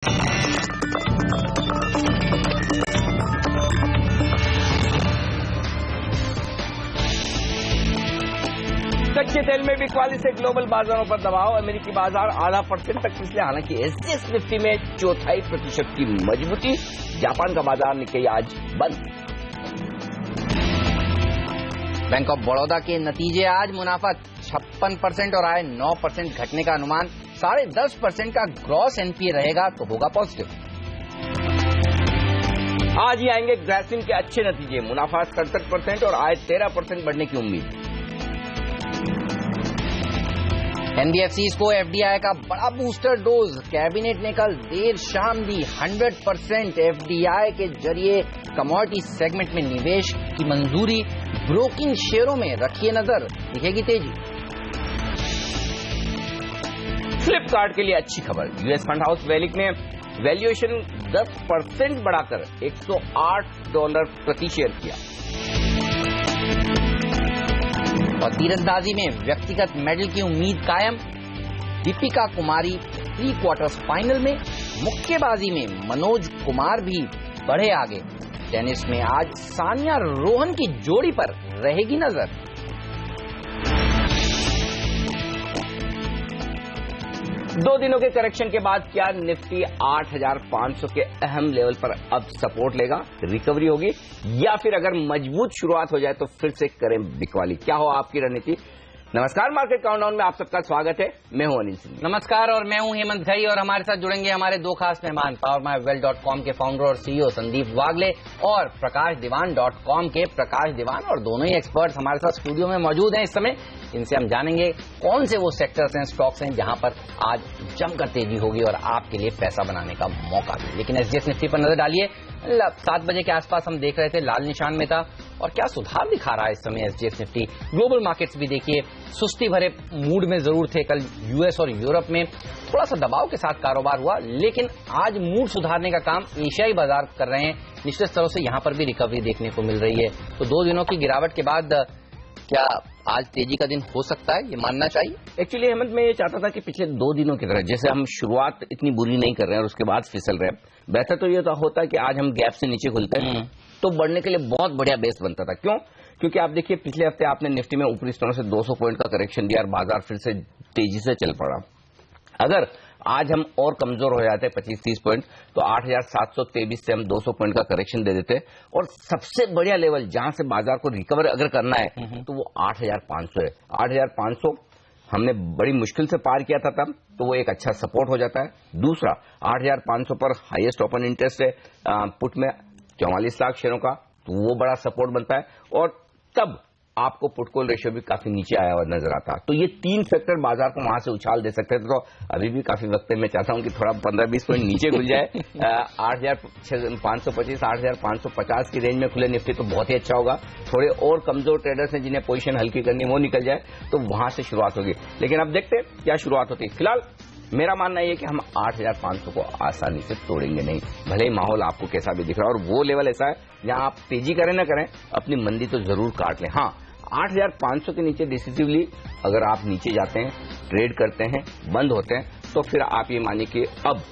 कच्चे तेल में बिकवाली से ग्लोबल बाजारों पर दबाव। अमेरिकी बाजार 0.5% तक पिछले, हालांकि एसजीएस निफ्टी में 0.25% की मजबूती। जापान का बाजार निक्केई आज बंद। बैंक ऑफ बड़ौदा के नतीजे आज। मुनाफा 56% और आय 9% घटने का अनुमान। 10.5% का ग्रॉस एनपीए रहेगा तो होगा पॉजिटिव। आज ही आएंगे ग्रासिम के अच्छे नतीजे। मुनाफा 67% और आय 13% बढ़ने की उम्मीद। एनबीएफसीज को एफडीआई का बड़ा बूस्टर डोज। कैबिनेट ने कल देर शाम दी 100% एफडीआई के जरिए कमोडिटी सेगमेंट में निवेश की मंजूरी। ब्रोकिंग शेयरों में रखिए नजर, दिखेगी तेजी। फ्लिपकार्ट के लिए अच्छी खबर। यूएस फंड हाउस वेलिक ने वैल्यूएशन 10% बढ़ाकर $108 प्रति शेयर किया। और तीरंदाजी में व्यक्तिगत मेडल की उम्मीद कायम। Deepika Kumari pre quarters final में। मुक्केबाजी में मनोज कुमार भी बढ़े आगे। टेनिस में आज सानिया रोहन की जोड़ी पर रहेगी नजर। दो दिनों के करेक्शन के बाद क्या निफ्टी 8,500 के अहम लेवल पर अब सपोर्ट लेगा, रिकवरी होगी, या फिर अगर मजबूत शुरुआत हो जाए तो फिर से करें बिकवाली? क्या हो आपकी रणनीति? नमस्कार, मार्केट काउंटडाउन में आप सबका स्वागत है। मैं हूं अनिल सिंह। नमस्कार, और मैं हूं हेमंत घई, और हमारे साथ जुड़ेंगे हमारे दो खास मेहमान। PowerMyWealth.com के फाउंडर और सीईओ संदीप वागले और प्रकाशदीवान.com के प्रकाश दीवान, और दोनों ही एक्सपर्ट्स हमारे साथ स्टूडियो में मौजूद हैं इस समय। इनसे हम जानेंगे कौन से वो सेक्टर्स हैं, स्टॉक्स हैं जहां पर आज जमकर तेजी होगी और आपके लिए पैसा बनाने का मौका भी। लेकिन एसजीएस निफ्टी पर नजर डालिए। 7 बजे के आसपास हम देख रहे थे लाल निशान में था, और क्या सुधार दिखा रहा है इस समय एसजीएस निफ्टी। ग्लोबल मार्केट्स भी देखिए सुस्ती भरे मूड में जरूर थे। कल यूएस और यूरोप में थोड़ा सा दबाव के साथ कारोबार हुआ, लेकिन आज मूड सुधारने का काम एशियाई बाजार कर रहे हैं। निश्चित तरह से यहां पर भी रिकवरी देखने को मिल रही है। तो 2 दिनों की गिरावट के बाद क्या आज तेजी का दिन हो सकता है, ये मानना चाहिए? एक्चुअली हेमंत, मैं ये चाहता था कि पिछले 2 दिनों की तरह जैसे हम शुरुआत इतनी बुरी नहीं कर रहे हैं और उसके बाद फिसल रहे हैं, बेहतर तो ये होता है कि आज हम गैप से नीचे खुलते हैं तो बढ़ने के लिए बहुत बढ़िया बेस बनता था। क्यों? क्योंकि आप देखिए पिछले हफ्ते आपने निफ्टी में ऊपरी स्तरों से 200 पॉइंट का करेक्शन दिया और बाजार फिर से तेजी से चल पड़ा। अगर आज हम और कमजोर हो जाते 25-30 पॉइंट तो 8,723 से हम 200 पॉइंट का करेक्शन दे देते, और सबसे बढ़िया लेवल जहां से बाजार को रिकवर अगर करना है तो वो 8,500 है। 8,500 हमने बड़ी मुश्किल से पार किया था तब, तो वो एक अच्छा सपोर्ट हो जाता है। दूसरा, 8,500 पर हाईएस्ट ओपन इंटरेस्ट है पुट में 44 लाख शेयरों का, तो वो बड़ा सपोर्ट बनता है, और तब आपको पुट कॉल रेशियो भी काफी नीचे आया हुआ नजर आता। तो ये 3 फैक्टर बाजार को वहां से उछाल दे सकते थे। तो अभी भी काफी वक्त है, मैं चाहता हूं कि थोड़ा 15-20 पॉइंट नीचे खुल जाए। 8,525, 8,550 की रेंज में खुले निफ्टी तो बहुत ही अच्छा होगा। थोड़े और कमजोर ट्रेडर्स हैं जिन्हें पोजीशन हल्की करनी, वो निकल जाए तो वहां से शुरुआत होगी। लेकिन अब देखते हैं क्या शुरुआत होती है। फिलहाल मेरा मानना है कि हम 8,500 को आसानी से तोड़ेंगे नहीं, भले ही माहौल आपको कैसा भी दिख रहा है। और वो लेवल ऐसा है जहां आप तेजी करें ना करें, अपनी मंदी तो जरूर काट लें। हाँ, 8,500 के नीचे डिसिसिवली अगर आप नीचे जाते हैं, ट्रेड करते हैं, बंद होते हैं, तो फिर आप ये मानिए कि अब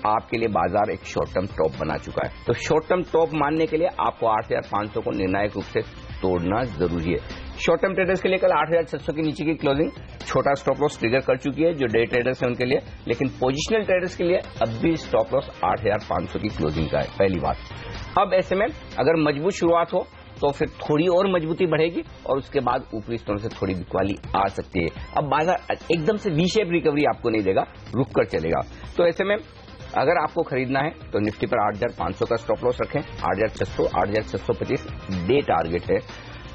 आपके लिए बाजार एक शॉर्ट टर्म टॉप बना चुका है। तो शॉर्ट टर्म टॉप मानने के लिए आपको 8,500 को निर्णायक रूप से तोड़ना जरूरी है। शॉर्ट टर्म ट्रेडर्स के लिए कल 8,600 के नीचे की क्लोजिंग छोटा स्टॉप लॉस ट्रिगर कर चुकी है जो डे ट्रेडर्स हैं उनके लिए, लेकिन पोजिशनल ट्रेडर्स के लिए अब भी स्टॉप लॉस 8,500 की क्लोजिंग का है। पहली बात। अब ऐसे में अगर मजबूत शुरुआत हो तो फिर थोड़ी और मजबूती बढ़ेगी, और उसके बाद ऊपरी स्तरों से थोड़ी बिकवाली आ सकती है। अब बाजार एकदम से वी शेप रिकवरी आपको नहीं देगा, रुक कर चलेगा। तो ऐसे में अगर आपको खरीदना है तो निफ्टी पर 8,500 का स्टॉप लॉस रखें। 8,600, 8,625 डे टारगेट है।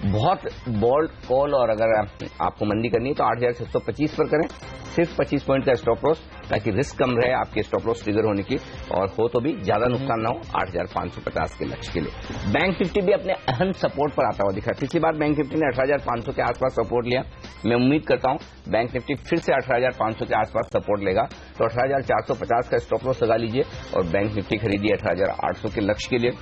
बहुत बोल्ड कॉल, और अगर आपको मंदी करनी है तो 8,625 पर करें, सिर्फ 25 पॉइंट का स्टॉप लॉस, ताकि रिस्क कम रहे आपके स्टॉप लॉस ट्रिगर होने की, और हो तो भी ज्यादा नुकसान ना हो 8,550 के लक्ष्य के लिए। बैंक निफ्टी भी अपने अहम सपोर्ट पर आता हुआ दिखा है। पिछली बार बैंक निफ्टी ने 18,500 के आसपास सपोर्ट लिया। मैं उम्मीद करता हूं बैंक निफ्टी फिर से 18,500 के आसपास सपोर्ट लेगा, तो 18,450 का स्टॉप लॉस लगा लीजिए और बैंक निफ्टी खरीदिए 18,800 के लक्ष्य के लिए।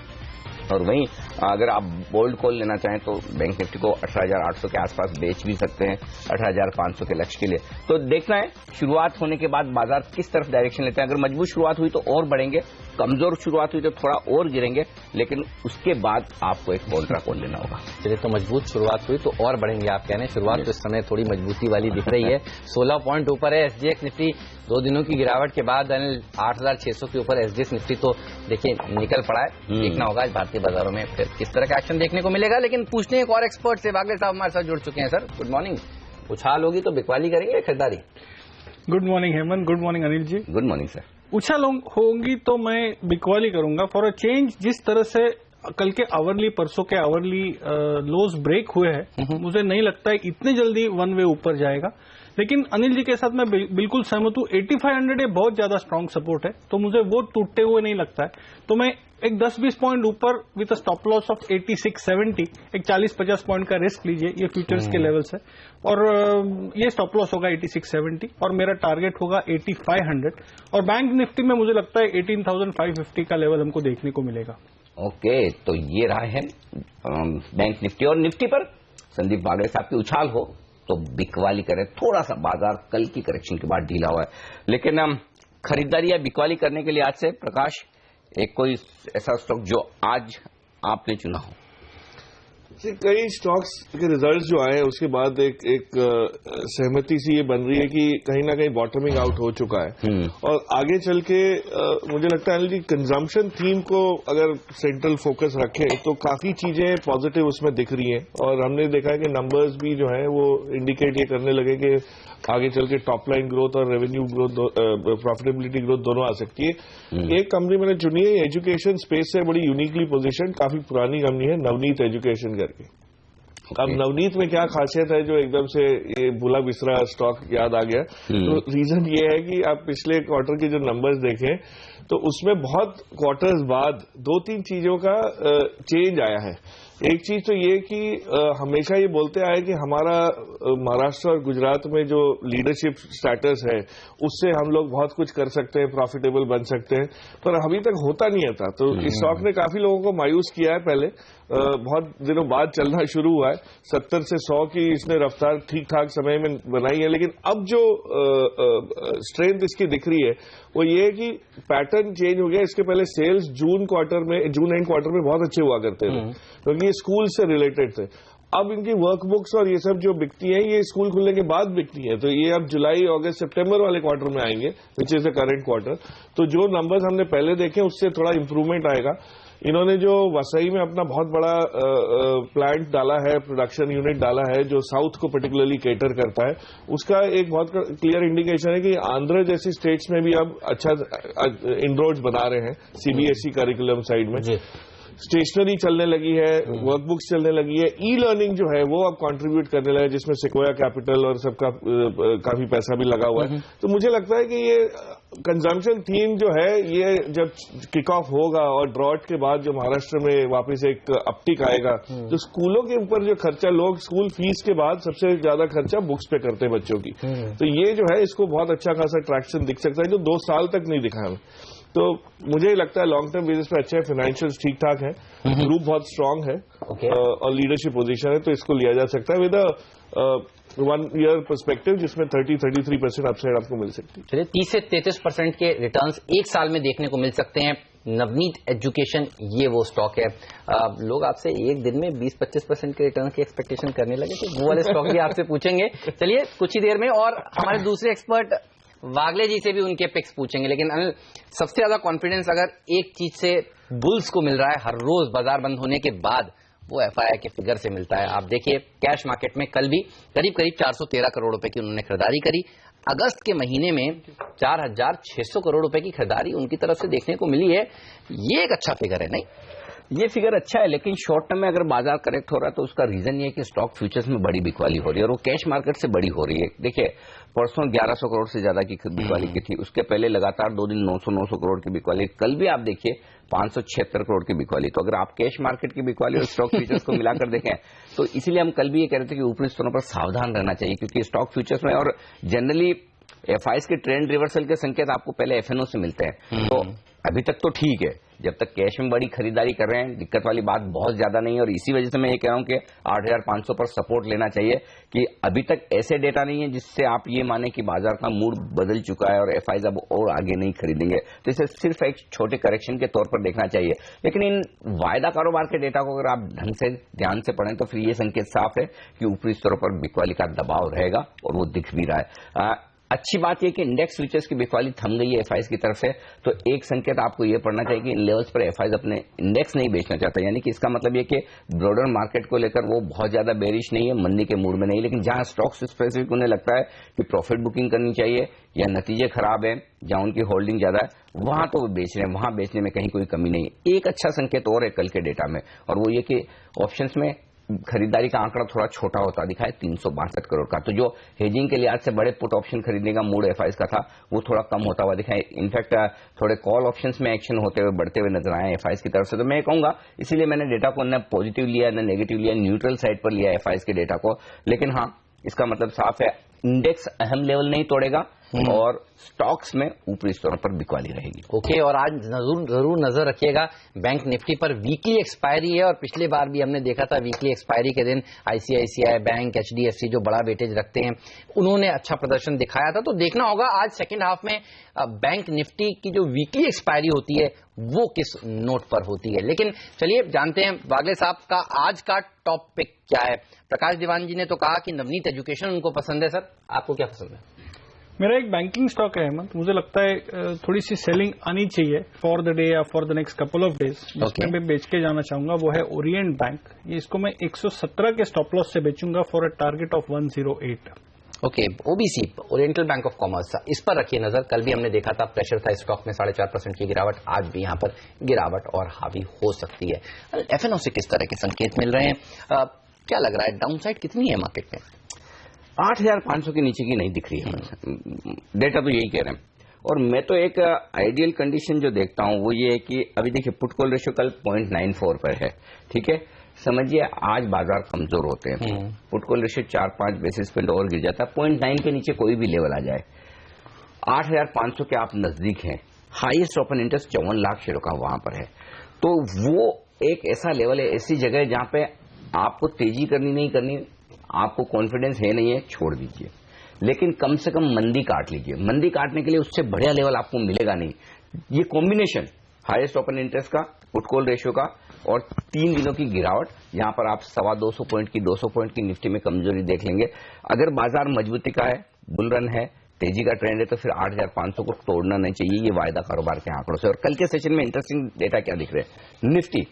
और वहीं अगर आप बोल्ड कॉल लेना चाहें तो बैंक निफ्टी को 18,800 के आसपास बेच भी सकते हैं 18,500 के लक्ष्य के लिए। तो देखना है शुरुआत होने के बाद बाजार किस तरफ डायरेक्शन लेते हैं। अगर मजबूत शुरुआत हुई तो और बढ़ेंगे, कमजोर शुरुआत हुई तो थोड़ा और गिरेंगे, लेकिन उसके बाद आपको एक कॉन्ट्रा कॉल लेना होगा। चलिए, तो मजबूत शुरुआत हुई तो और बढ़ेंगे आप कह रहे हैं। शुरुआत तो इस समय थोड़ी मजबूती वाली दिख रही है। 16 पॉइंट ऊपर है एसजीएक्स निफ्टी। 2 दिनों की गिरावट के बाद 8,600 के ऊपर एसजीएक्स निफ्टी तो देखिए निकल पड़ा है। देखना होगा आज भारतीय बाजारों में फिर किस तरह का एक्शन देखने को मिलेगा। लेकिन पूछते हैं एक और एक्सपर्ट से। वागले साहब हमारे साथ जुड़ चुके हैं। Sir good morning. उछाल होगी तो बिकवाली करेंगे खरीदारी? Good morning Hemant, good morning Anil ji. Good morning sir. उछाल होंगी तो मैं बिकवाली करूंगा फॉर अ चेंज। जिस तरह से कल के आवरली, परसों के आवरली लोज ब्रेक हुए हैं, मुझे नहीं लगता है इतने जल्दी वन वे ऊपर जाएगा। लेकिन अनिल जी के साथ मैं बिल्कुल सहमत हूं। 8500 ये बहुत ज्यादा स्ट्रांग सपोर्ट है, तो मुझे वो टूटते हुए नहीं लगता है। तो मैं एक 10-20 पॉइंट ऊपर विद स्टॉप लॉस ऑफ 8670, एक 40-50 पॉइंट का रिस्क लीजिए। ये फ्यूचर्स के लेवल है और ये स्टॉप लॉस होगा 8670 और मेरा टारगेट होगा 8500। और बैंक निफ्टी में मुझे लगता है 18,550 का लेवल हमको देखने को मिलेगा। ओके, तो ये रहा है बैंक निफ्टी। और निफ्टी पर संदीप वागले साहब की उछाल हो तो बिकवाली करें। थोड़ा सा बाजार कल की करेक्शन के बाद ढीला हुआ है, लेकिन खरीदारी या बिकवाली करने के लिए आज से प्रकाश एक कोई ऐसा स्टॉक जो आज आपने चुना हो? कई स्टॉक्स के रिजल्ट्स जो आए हैं उसके बाद एक सहमति सी ये बन रही है कि कहीं ना कहीं बॉटमिंग आउट हो चुका है। और आगे चल के मुझे लगता है कि कंजम्पशन थीम को अगर सेंट्रल फोकस रखें तो काफी चीजें पॉजिटिव उसमें दिख रही हैं। और हमने देखा है कि नंबर्स भी जो है वो इंडिकेट ये करने लगे कि आगे चल के टॉप लाइन ग्रोथ और रेवेन्यू ग्रोथ, प्रॉफिटेबिलिटी ग्रोथ दोनों आ सकती है। एक कंपनी मैंने चुनी है एजुकेशन स्पेस से, बड़ी यूनिकली पोजीशन, काफी पुरानी कंपनी है, नवनीत एजुकेशन करके। अब नवनीत में क्या खासियत है जो एकदम से ये भूला बिसरा स्टॉक याद आ गया? तो रीजन ये है कि आप पिछले क्वार्टर के जो नंबर्स देखें तो उसमें बहुत क्वार्टर्स बाद 2-3 चीजों का चेंज आया है। एक चीज तो ये कि हमेशा ये बोलते आए कि हमारा महाराष्ट्र और गुजरात में जो लीडरशिप स्टेटस है उससे हम लोग बहुत कुछ कर सकते हैं, प्रॉफिटेबल बन सकते हैं, पर अभी तक होता नहीं था। तो इस स्टॉक ने काफी लोगों को मायूस किया है। पहले बहुत दिनों बाद चलना शुरू हुआ है। 70 से 100 की इसने रफ्तार ठीक ठाक समय में बनाई है, लेकिन अब जो स्ट्रेंथ इसकी दिख रही है वो ये है कि पैटर्न चेंज हो गया। इसके पहले सेल्स जून एंड क्वार्टर में बहुत अच्छे हुआ करते थे क्योंकि ये स्कूल से रिलेटेड थे। अब इनकी वर्कबुक्स और ये सब जो बिकती है ये स्कूल खुलने के बाद बिकती है, तो ये अब जुलाई, अगस्त, सितंबर वाले क्वार्टर में आएंगे, which is the current quarter. तो जो नंबर्स हमने पहले देखे उससे थोड़ा इंप्रूवमेंट आएगा। इन्होंने जो वसई में अपना बहुत बड़ा प्लांट डाला है, प्रोडक्शन यूनिट डाला है जो साउथ को पर्टिकुलरली केटर करता है, उसका एक बहुत क्लियर इंडिकेशन है कि आंध्र जैसी स्टेट्स में भी अब अच्छा इनरोड्स बना रहे हैं सीबीएसई करिकुलम साइड में। स्टेशनरी चलने लगी है, वर्कबुक्स चलने लगी है, ई लर्निंग जो है वो अब कंट्रीब्यूट करने लगा, जिसमें सिक्वोया कैपिटल और सबका काफी पैसा भी लगा हुआ है। तो मुझे लगता है कि ये कंजम्पशन थीम जो है ये जब किक ऑफ होगा और ड्रॉट के बाद जो महाराष्ट्र में वापस एक अपटिक आएगा, तो स्कूलों के ऊपर जो खर्चा, लोग स्कूल फीस के बाद सबसे ज्यादा खर्चा बुक्स पे करते हैं बच्चों की, तो ये जो है इसको बहुत अच्छा खासा ट्रैक्शन दिख सकता है जो 2 साल तक नहीं दिखा है। तो मुझे लगता है लॉन्ग टर्म बेसिस पे अच्छा है, फाइनेंशियल्स ठीक ठाक है, ग्रुप बहुत स्ट्रांग है और लीडरशिप पोजीशन है, तो इसको लिया जा सकता है विद 1 ईयर पर्सपेक्टिव जिसमें 30-33% अपसाइड आपको मिल सकती है। चलिए 30 से 33% के रिटर्न्स एक साल में देखने को मिल सकते हैं। नवनीत एजुकेशन ये वो स्टॉक है। लोग आपसे एक दिन में 20-25% के रिटर्न की एक्सपेक्टेशन करने लगे, तो वो वाले स्टॉक भी आपसे पूछेंगे। चलिए कुछ ही देर में, और हमारे दूसरे एक्सपर्ट वागले जी से भी उनके पिक्स पूछेंगे। लेकिन अनिल, सबसे ज्यादा कॉन्फिडेंस अगर एक चीज से बुल्स को मिल रहा है हर रोज बाजार बंद होने के बाद, वो एफआईआई के फिगर से मिलता है। आप देखिए कैश मार्केट में कल भी करीब 413 करोड़ रुपए की उन्होंने खरीदारी करी। अगस्त के महीने में 4,600 करोड़ रुपए की खरीदारी उनकी तरफ से देखने को मिली है। ये एक अच्छा फिगर है, नहीं? ये फिगर अच्छा है, लेकिन शॉर्ट टर्म में अगर बाजार करेक्ट हो रहा है तो उसका रीजन ये है कि स्टॉक फ्यूचर्स में बड़ी बिकवाली हो रही है और वो कैश मार्केट से बड़ी हो रही है। देखिए परसों 1100 करोड़ से ज्यादा की बिकवाली की थी, उसके पहले लगातार 2 दिन 900 करोड़ की बिकवाली, कल भी आप देखिए 576 करोड़ की बिकवाली। तो अगर आप कैश मार्केट की बिकवाली और स्टॉक फ्यूचर्स को मिलाकर देखें तो इसीलिए हम कल भी ये कह रहे थे कि ऊपरी स्तरों पर सावधान रहना चाहिए, क्योंकि स्टॉक फ्यूचर्स में और जनरली एफआईएस के ट्रेंड रिवर्सल के संकेत आपको पहले एफएनओ से मिलते हैं। तो अभी तक तो ठीक है, जब तक कैश में बड़ी खरीदारी कर रहे हैं दिक्कत वाली बात बहुत ज्यादा नहीं है। और इसी वजह से मैं ये कह रहा हूं कि 8500 पर सपोर्ट लेना चाहिए कि अभी तक ऐसे डेटा नहीं है जिससे आप ये माने कि बाजार का मूड बदल चुका है और एफआईज अब और आगे नहीं खरीदेंगे। तो इसे सिर्फ एक छोटे करेक्शन के तौर पर देखना चाहिए। लेकिन इन वायदा कारोबार के डेटा को अगर आप ढंग से ध्यान से पढ़ें तो फिर ये संकेत साफ है कि ऊपरी स्तरों पर बिकवाली का दबाव रहेगा और वो दिख भी रहा है। अच्छी बात यह कि इंडेक्स फ्यूचर्स की बिकवाली थम गई है एफआईज की तरफ से, तो एक संकेत आपको यह पढ़ना चाहिए कि इन लेवल्स पर एफआईज अपने इंडेक्स नहीं बेचना चाहता, यानी कि इसका मतलब यह कि ब्रॉडर मार्केट को लेकर वो बहुत ज्यादा बेरिश नहीं है, मंदी के मूड में नहीं। लेकिन जहां स्टॉक्स स्पेसिफिक उन्हें लगता है कि प्रॉफिट बुकिंग करनी चाहिए या नतीजे खराब है, जहां उनकी होल्डिंग ज्यादा है, वहां तो वो बेच रहे हैं, वहां बेचने में कहीं कोई कमी नहीं है। एक अच्छा संकेत और है कल के डेटा में, और वो ये कि ऑप्शंस में खरीदारी का आंकड़ा थोड़ा छोटा होता दिखा है 362 करोड़ का। तो जो हेजिंग के लिहाज से बड़े पुट ऑप्शन खरीदने का मूड एफआईज का था वो थोड़ा कम होता हुआ दिखा है। इनफैक्ट थोड़े कॉल ऑप्शंस में एक्शन होते हुए बढ़ते हुए नजर आए एफआईज की तरफ से। तो मैं कहूंगा इसीलिए मैंने डेटा को न पॉजिटिव लिया न नेगेटिव लिया, न्यूट्रल साइड पर लिया एफआईज के डेटा को। लेकिन हाँ, इसका मतलब साफ है इंडेक्स अहम लेवल नहीं तोड़ेगा और स्टॉक्स में ऊपरी स्तरों पर बिकवाली रहेगी। ओके, और आज जरूर नजर रखिएगा बैंक निफ्टी पर। वीकली एक्सपायरी है और पिछली बार भी हमने देखा था वीकली एक्सपायरी के दिन आईसीआईसीआई बैंक, एचडीएफसी जो बड़ा वेटेज रखते हैं उन्होंने अच्छा प्रदर्शन दिखाया था। तो देखना होगा आज सेकेंड हाफ में बैंक निफ्टी की जो वीकली एक्सपायरी होती है वो किस नोट पर होती है। लेकिन चलिए जानते हैं वागले साहब का आज का टॉप पिक क्या है। प्रकाश दीवान जी ने तो कहा कि नवनीत एजुकेशन उनको पसंद है। सर, आपको क्या पसंद है? मेरा एक बैंकिंग स्टॉक है हेमंत, मुझे लगता है थोड़ी सी सेलिंग आनी चाहिए फॉर द डे या for the next couple of days, जिसमें मैं बेच के जाना चाहूंगा वो है ओरिएंट बैंक। ये इसको मैं 117 के स्टॉप लॉस से बेचूंगा for a target of 108। Okay, OBC Oriental Bank of Commerce, इस पर रखिए नजर। कल भी हमने देखा था प्रेशर था स्टॉक में 4.5% की गिरावट, आज भी यहां पर गिरावट और हावी हो सकती है। एफएनओ से किस तरह के संकेत मिल रहे हैं, क्या लग रहा है डाउन साइड कितनी है मार्केट में? 8500 के नीचे की नहीं दिख रही है, डेटा तो यही कह रहे हैं। और मैं तो एक आइडियल कंडीशन जो देखता हूं वो ये है कि अभी देखिए पुट कॉल रेशियो कल 0.94 पर है, ठीक है। समझिए आज बाजार कमजोर होते हैं, put call ratio 4-5 basis point और गिर जाता है, 0.9 के नीचे कोई भी लेवल आ जाए 8500 के आप नजदीक हैं। हाईएस्ट ओपन इंटरेस्ट 54 लाख शेयरों का वहां पर है, तो वो एक ऐसा लेवल है, ऐसी जगह है जहां पे आपको तेजी करनी नहीं करनी, आपको कॉन्फिडेंस है नहीं है, छोड़ दीजिए। लेकिन कम से कम मंदी काट लीजिए। मंदी काटने के लिए उससे बढ़िया लेवल आपको मिलेगा नहीं। ये कॉम्बिनेशन हाईएस्ट ओपन इंटरेस्ट का, पुट कॉल रेशियो का और 3 दिनों की गिरावट, यहां पर आप 250 पॉइंट की 200 पॉइंट की निफ्टी में कमजोरी देख लेंगे। अगर बाजार मजबूती का है, बुल रन है, तेजी का ट्रेंड है, तो फिर 8500 को तोड़ना नहीं चाहिए ये वायदा कारोबार के आंकड़ों से। और कल के सेशन में इंटरेस्टिंग डेटा क्या दिख रहे हैं, निफ्टी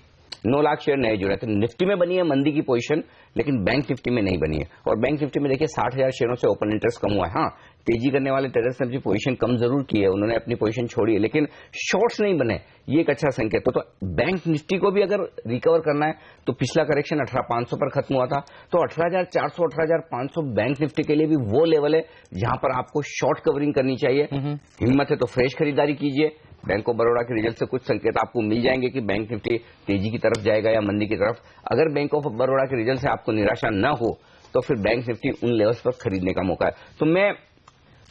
9 लाख शेयर नए जुड़े, तो निफ्टी में बनी है मंदी की पोजीशन, लेकिन बैंक निफ्टी में नहीं बनी है। और बैंक निफ्टी में देखिए 60,000 शेयरों से ओपन इंटरेस्ट कम हुआ है। हाँ, तेजी करने वाले ट्रेडर्स ने अपनी पोजीशन कम जरूर की है, उन्होंने अपनी पोजीशन छोड़ी है, लेकिन शॉर्ट्स नहीं बने, ये एक अच्छा संकेत। तो बैंक निफ्टी को भी अगर रिकवर करना है तो पिछला करेक्शन 18,500 पर खत्म हुआ था, तो 18,400 18,500 बैंक निफ्टी के लिए भी वो लेवल है जहां पर आपको शॉर्ट कवरिंग करनी चाहिए। हिम्मत है तो फ्रेश खरीदारी कीजिए। बैंक ऑफ बड़ौदा के रिजल्ट से कुछ संकेत आपको मिल जाएंगे कि बैंक निफ्टी तेजी की तरफ जाएगा या मंदी की तरफ। अगर बैंक ऑफ बड़ौदा के रिजल्ट से आपको निराशा न हो तो फिर बैंक निफ्टी उन लेवल्स पर खरीदने का मौका है। तो मैं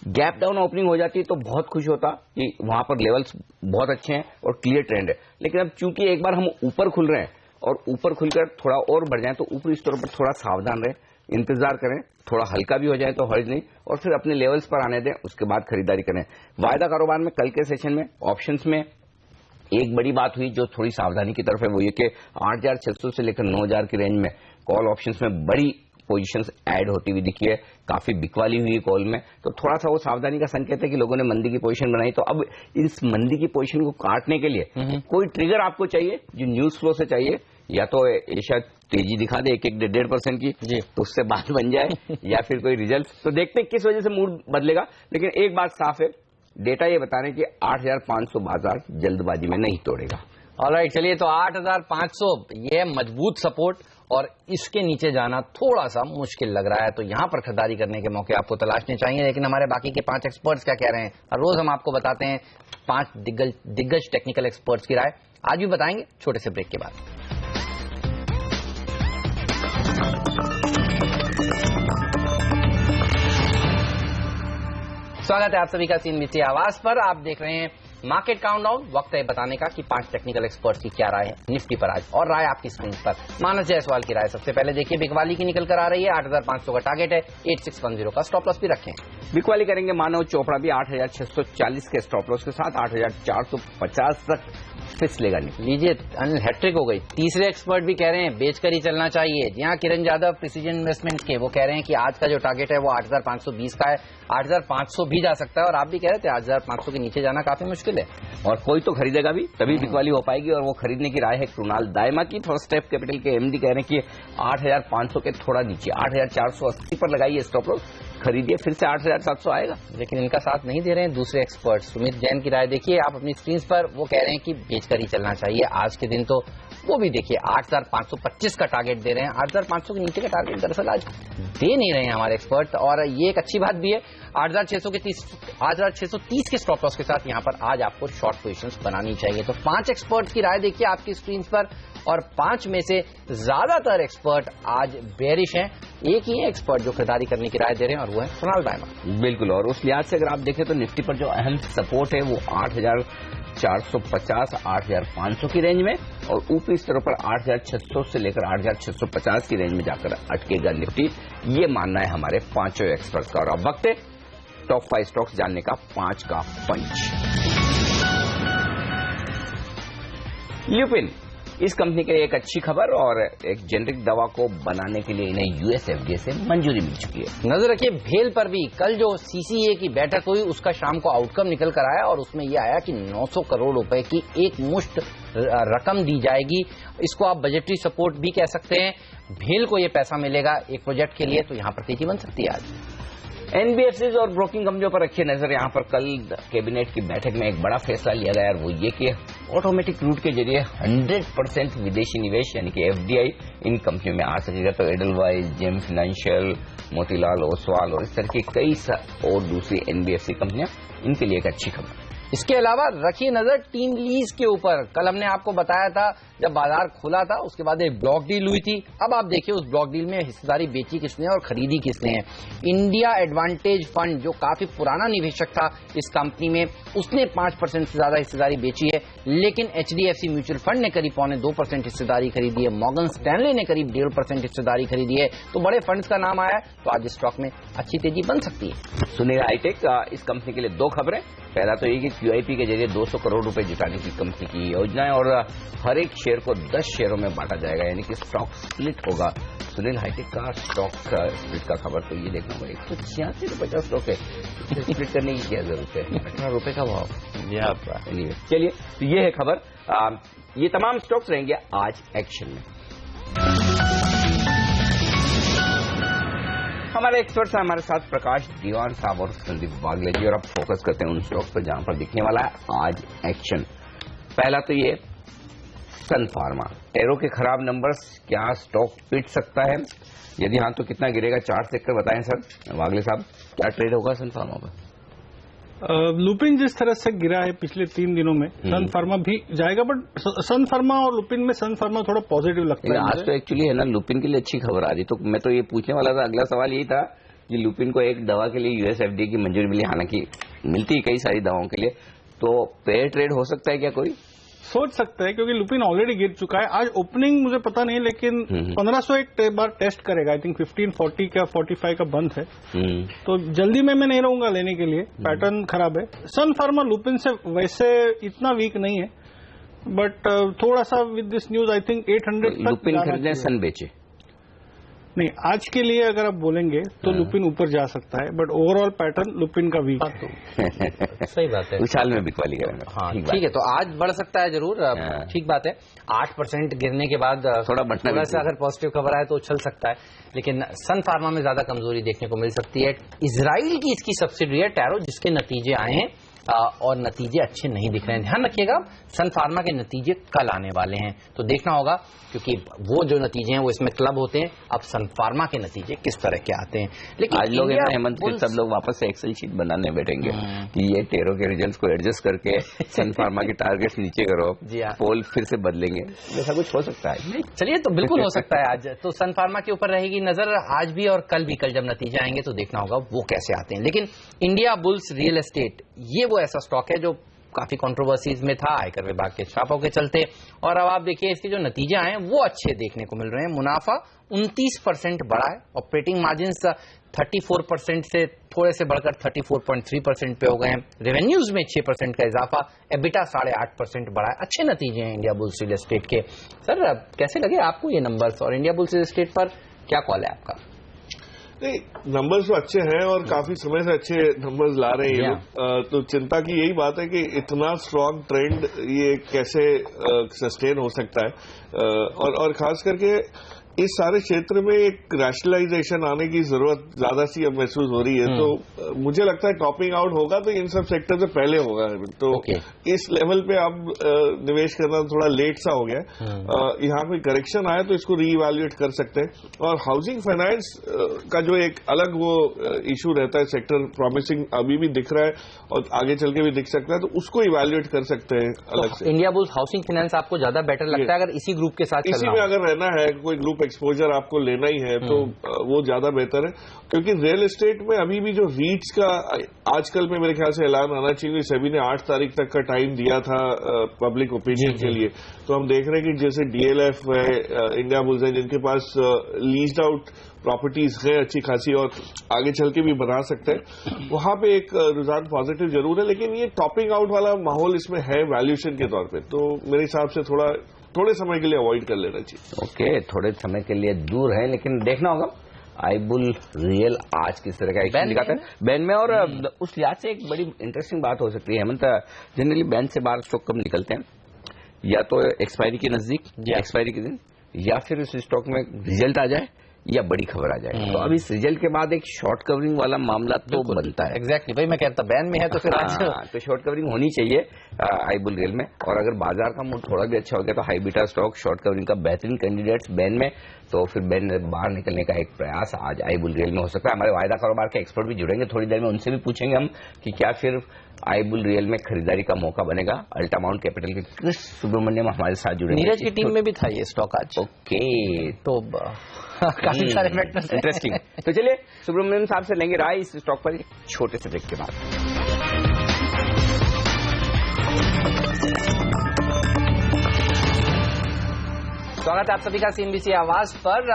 गैप डाउन ओपनिंग हो जाती तो बहुत खुश होता कि वहां पर लेवल्स बहुत अच्छे हैं और क्लियर ट्रेंड है। लेकिन अब चूंकि एक बार हम ऊपर खुल रहे हैं और ऊपर खुलकर थोड़ा और बढ़ जाए तो ऊपरी स्तरों पर थोड़ा सावधान रहें, इंतजार करें, थोड़ा हल्का भी हो जाए तो हर्ज नहीं, और फिर अपने लेवल्स पर आने दें, उसके बाद खरीदारी करें। वायदा कारोबार में कल के सेशन में ऑप्शंस में एक बड़ी बात हुई जो थोड़ी सावधानी की तरफ है, वो ये कि 8,600 से लेकर 9,000 की रेंज में कॉल ऑप्शंस में बड़ी पोजीशंस ऐड होती हुई दिखी है, काफी बिकवाली हुई कॉल में, तो थोड़ा सा वो सावधानी का संकेत है कि लोगों ने मंदी की पोजीशन बनाई। तो अब इस मंदी की पोजीशन को काटने के लिए कोई ट्रिगर आपको चाहिए जो न्यूज फ्लो से चाहिए, या तो एशिया तेजी दिखा दे 1-1.5% की जी, तो उससे बात बन जाए या फिर कोई रिजल्ट। तो देखते हैं किस वजह से मूड बदलेगा। लेकिन एक बात साफ है, डेटा ये बता रहे हैं कि 8,500 बाजार जल्दबाजी में नहीं तोड़ेगा। ऑलराइट, चलिए तो 8,500 ये मजबूत सपोर्ट और इसके नीचे जाना थोड़ा सा मुश्किल लग रहा है, तो यहां पर खरीदारी करने के मौके आपको तलाशने चाहिए। लेकिन हमारे बाकी के 5 एक्सपर्ट्स क्या कह रहे हैं, हर रोज हम आपको बताते हैं 5 दिग्गज टेक्निकल एक्सपर्ट्स की राय, आज भी बताएंगे छोटे से ब्रेक के बाद। स्वागत है आप सभी का CNBC आवाज पर। आप देख रहे हैं मार्केट काउंटडाउन, वक्त है बताने का कि 5 टेक्निकल एक्सपर्ट्स की क्या राय है निफ्टी पर आज, और राय आपकी स्क्रीन पर। मानस जायसवाल की राय सबसे पहले देखिए, बिकवाली की निकल कर आ रही है, 8500 का टारगेट है, 8610 का स्टॉप लॉस भी रखें। बिकवाली करेंगे मानव चोपड़ा भी 8640 के स्टॉप लॉस के साथ 8450 तक फिक्स लेगा। लीजिए, अनिल हैट्रिक हो गई। तीसरे एक्सपर्ट भी कह रहे हैं बेचकर ही चलना चाहिए। जी हाँ, किरण यादव प्रिसीजन इन्वेस्टमेंट के, वो कह रहे हैं कि आज का जो टारगेट है वो 8520 का है, 8500 भी जा सकता है, और आप भी कह रहे थे 8500 के नीचे जाना काफी मुश्किल है, और कोई तो खरीदेगा भी, तभी बिकवाली हो पाएगी। और वो खरीदने की राय है कृणाल दायमा की। थोड़ा स्टेप कैपिटल के एमडी कह रहे हैं कि 8500 के थोड़ा नीचे 8480 पर लगाइए स्टॉप लॉस, खरीदिए, फिर से 8700 आएगा। लेकिन इनका साथ नहीं दे रहे हैं दूसरे एक्सपर्ट। सुमित जैन की राय देखिए आप अपनी स्क्रीन पर, वो कह रहे हैं कि बेचकर ही चलना चाहिए आज के दिन। तो वो भी देखिए 8525 का टारगेट दे रहे हैं, 8500 के नीचे का टारगेट दरअसल आज दे नहीं रहे हैं हमारे एक्सपर्ट, और ये एक अच्छी बात भी है। 8630 के स्टॉप लॉस के साथ यहाँ पर आज आपको शॉर्ट पोजीशंस बनानी चाहिए। तो 5 एक्सपर्ट्स की राय देखिए आपकी स्क्रीन पर, और 5 में से ज्यादातर एक्सपर्ट आज बेरिश हैं। एक ही है एक्सपर्ट जो खरीदारी करने की राय दे रहे हैं, और वो है कृणाल दायमा। बिल्कुल, और उस लिहाज से अगर आप देखें तो निफ्टी पर जो अहम सपोर्ट है वो 8450 8500 की रेंज में, और ऊपरी स्तरों पर 8600 से लेकर 8650 की रेंज में जाकर अटकेगा निफ्टी। ये मानना है हमारे 5 एक्सपर्ट्स का। और अब वक्त है टॉप 5 स्टॉक्स जानने का, 5 का पंच। ल्यूपिन, इस कंपनी के लिए एक अच्छी खबर, और एक जेनरिक दवा को बनाने के लिए इन्हें यूएस एफडीए से मंजूरी मिल चुकी है। नजर रखिए भेल पर भी। कल जो सीसीए की बैठक हुई उसका शाम को आउटकम निकल कर आया, और उसमें यह आया कि 900 करोड़ रुपए की एक मुश्त रकम दी जाएगी। इसको आप बजटरी सपोर्ट भी कह सकते हैं। भेल को यह पैसा मिलेगा एक प्रोजेक्ट के लिए, तो यहां पर तेजी बन सकती है आज। एनबीएफसीज और ब्रोकिंग कंपनियों पर रखिए नजर। यहां पर कल कैबिनेट की बैठक में एक बड़ा फैसला लिया गया, और वो ये कि ऑटोमेटिक रूट के जरिए 100% विदेशी निवेश यानी कि एफडीआई इन कंपनियों में आ सकेगा। तो Edelweiss, JM financial, Motilal Oswal और इस तरह की कई और दूसरी एनबीएफसी कंपनियां, इनके लिए एक अच्छी खबर। इसके अलावा रखिए नजर टीम लीज के ऊपर। कल हमने आपको बताया था जब बाजार खुला था उसके बाद एक ब्लॉक डील हुई थी। अब आप देखिए उस ब्लॉक डील में हिस्सेदारी बेची किसने और खरीदी किसने है। इंडिया एडवांटेज फंड जो काफी पुराना निवेशक था इस कंपनी में, उसने 5% से ज्यादा हिस्सेदारी बेची है, लेकिन एचडीएफसी म्यूचुअल फंड ने करीब 2.25% हिस्सेदारी खरीदी है, मॉर्गन स्टैनली ने करीब 1.5% हिस्सेदारी खरीदी है। तो बड़े फंड्स का नाम आया है, तो आज स्टॉक में अच्छी तेजी बन सकती है। सुनील हाईटेक, इस कंपनी के लिए 2 खबरें। पहला तो ये कि क्यूआईपी के जरिए 200 करोड़ रुपए जुटाने की कंपनी की योजना है, और हर एक शेयर को 10 शेयरों में बांटा जाएगा, यानी कि स्टॉक स्प्लिट होगा। सुनील हाईटेक का स्टॉक स्प्लिट का खबर तो ये देखना होगा, 186 स्टॉक है, स्प्लिट करने की क्या जरूरत है, 18 रुपए का भाव। जी आपका चलिए, तो ये है खबर। ये तमाम स्टॉक्स रहेंगे आज एक्शन में। हमारे एक्सपर्ट्स हैं हमारे साथ प्रकाश दीवान साहब और संदीप वागले जी, और अब फोकस करते हैं उन स्टॉक्स पर जहां पर दिखने वाला है आज एक्शन। पहला तो ये सन फार्मा, टेरो के खराब नंबर्स, क्या स्टॉक पिट सकता है? यदि हाँ तो कितना गिरेगा? चार्ट देखकर बताएं सर। वागले साहब, क्या ट्रेड होगा सन फार्मा पर? लुपिन जिस तरह से गिरा है पिछले 3 दिनों में, सन फार्मा भी जाएगा, बट सन फार्मा और लुपिन में सन फार्मा थोड़ा पॉजिटिव लगता है। आज तो एक्चुअली है ना, लुपिन के लिए अच्छी खबर आ रही। तो मैं तो ये पूछने वाला था, अगला सवाल यही था कि लुपिन को एक दवा के लिए यूएस एफडीए की मंजूरी मिली, हालांकि मिलती है कई सारी दवाओं के लिए, तो पेयर ट्रेड हो सकता है क्या? कोई सोच सकता है, क्योंकि लुपिन ऑलरेडी गिर चुका है। आज ओपनिंग मुझे पता नहीं, लेकिन 1500 एक बार टेस्ट करेगा। आई थिंक 1540 का 45 का बंद है, तो जल्दी में मैं नहीं रहूंगा लेने के लिए। पैटर्न खराब है। सन फार्मा लुपिन से वैसे इतना वीक नहीं है, बट थोड़ा सा with this news I think 800 Lupin खरीदने, सन बेचे नहीं। आज के लिए अगर आप बोलेंगे तो लुपिन ऊपर जा सकता है, बट ओवरऑल पैटर्न लुपिन का वीक है। सही बात है, उछाल में बिकवाली करेंगे। हाँ ठीक है, तो आज बढ़ सकता है जरूर, ठीक बात है। 8% गिरने के बाद थोड़ा सा अगर पॉजिटिव खबर आए तो उछल सकता है, लेकिन सन फार्मा में ज्यादा कमजोरी देखने को मिल सकती है। इजराइल की इसकी सब्सिडी है टैरो, जिसके नतीजे आए हैं और नतीजे अच्छे नहीं दिख रहे हैं। ध्यान रखिएगा, सन फार्मा के नतीजे कल आने वाले हैं, तो देखना होगा, क्योंकि वो जो नतीजे हैं वो इसमें क्लब होते हैं। अब सन फार्मा के नतीजे किस तरह के आते हैं। लेकिन आज लोग हेमंत के सब लोग वापस से एक्सेल शीट बनाने बैठेंगे कि ये टेरो के रिजल्ट्स को एडजस्ट करके सन फार्मा के टारगेट्स नीचे करो, पोल फिर से बदलेंगे, ऐसा कुछ हो सकता है। चलिए, तो बिल्कुल हो सकता है। आज तो सन फार्मा के ऊपर रहेगी नजर, आज भी और कल भी। कल जब नतीजे आएंगे तो देखना होगा वो कैसे आते हैं। लेकिन इंडिया बुल्स रियल एस्टेट, ये वो ऐसा स्टॉक है जो काफी कंट्रोवर्सीज में था आयकर विभाग के छापों के चलते, और अब आप देखिए इसके जो नतीजे आए हैं वो अच्छे देखने को मिल रहे हैं। मुनाफा 29% बढ़ा है, ऑपरेटिंग मार्जिन 34% से थोड़े से बढ़कर 34.3% पे हो गए हैं, रेवेन्यूज में 6% का इजाफा, एबिटा 8.5% बढ़ा है। अच्छे नतीजे हैं इंडिया बुल्स रियल एस्टेट के। सर कैसे लगे आपको ये नंबर्स, और इंडिया बुल्स रियल एस्टेट पर क्या कॉल है आपका? नहीं, नंबर्स तो अच्छे हैं और काफी समय से अच्छे नंबर्स ला रहे हैं ये लोग। तो चिंता की यही बात है कि इतना स्ट्रांग ट्रेंड ये कैसे सस्टेन हो सकता है, और खास करके इस सारे क्षेत्र में एक रैशनलाइजेशन आने की जरूरत ज्यादा सी अब महसूस हो रही है। तो मुझे लगता है टॉपिंग आउट होगा तो इन सब सेक्टर से पहले होगा। तो इस लेवल पे अब निवेश करना थोड़ा लेट सा हो गया। यहाँ कोई करेक्शन आया तो इसको रीइवैल्यूएट कर सकते हैं। और हाउसिंग फाइनेंस का जो एक अलग वो इशू रहता है, सेक्टर प्रॉमिसिंग अभी भी दिख रहा है और आगे चल के भी दिख सकता है, तो उसको इवैल्यूएट कर सकते हैं अलग से। इंडिया बुल्स हाउसिंग फाइनेंस आपको ज्यादा बेटर लगता है अगर इसी ग्रुप के साथ इसी में अगर रहना है, कोई ग्रुप एक्सपोजर आपको लेना ही है तो वो ज्यादा बेहतर है, क्योंकि रियल एस्टेट में अभी भी जो रीट्स का आजकल में मेरे ख्याल से ऐलान आना चाहिए। सेबी ने 8 तारीख तक का टाइम दिया था पब्लिक ओपिनियन के लिए। तो हम देख रहे हैं कि जैसे डीएलएफ है, इंडिया बुल्स है, जिनके पास लीज्ड आउट प्रॉपर्टीज है अच्छी खासी और आगे चल के भी बना सकते हैं, वहां पे एक रुझान पॉजिटिव जरूर है। लेकिन ये टॉपिंग आउट वाला माहौल इसमें है वैल्यूएशन के तौर पे, तो मेरे हिसाब से थोड़े समय के लिए अवॉइड कर लेना चाहिए। ओके, थोड़े समय के लिए दूर है, लेकिन देखना होगा आईबुल रियल आज किस तरह का एक्शन दिखाता है बैन में। और उस लिहाज से एक बड़ी इंटरेस्टिंग बात हो सकती है हेमंत, जनरली बैन से बाहर स्टॉक कब निकलते हैं, या तो एक्सपायरी के नजदीक, एक्सपायरी के दिन, या फिर उस स्टॉक में रिजल्ट आ जाए या बड़ी खबर आ जाए। तो अब इस रिजल्ट के बाद एक शॉर्ट कवरिंग वाला मामला तो बनता है। एग्जैक्टली भाई, मैं कहता बैन में है तो फिर आज तो शॉर्ट कवरिंग होनी चाहिए आईबुल रियल में। और अगर बाजार का मूड थोड़ा भी अच्छा हो गया तो high beta stock short covering का बेहतरीन कैंडिडेट्स बैन में, तो फिर बैन बाहर निकलने का एक प्रयास आज आईबुल रियल में हो सकता है। हमारे वायदा कारोबार के एक्सपर्ट भी जुड़ेंगे थोड़ी देर में, उनसे भी पूछेंगे हम कि क्या फिर आईबुल रियल में खरीदारी का मौका बनेगा। अल्टामाउंट कैपिटल के कृष्ण सुब्रमण्यम हमारे साथ जुड़ेंगे। नीरज की टीम में भी था ये स्टॉक आज। ओके, तो काफी सारे फैक्टर्स इंटरेस्टिंग। तो चलिए सुब्रमण्यम साहब से लेंगे राय इस स्टॉक पर छोटे से ब्रेक के बाद। स्वागत है आप सभी का सीएनबीसी आवाज पर।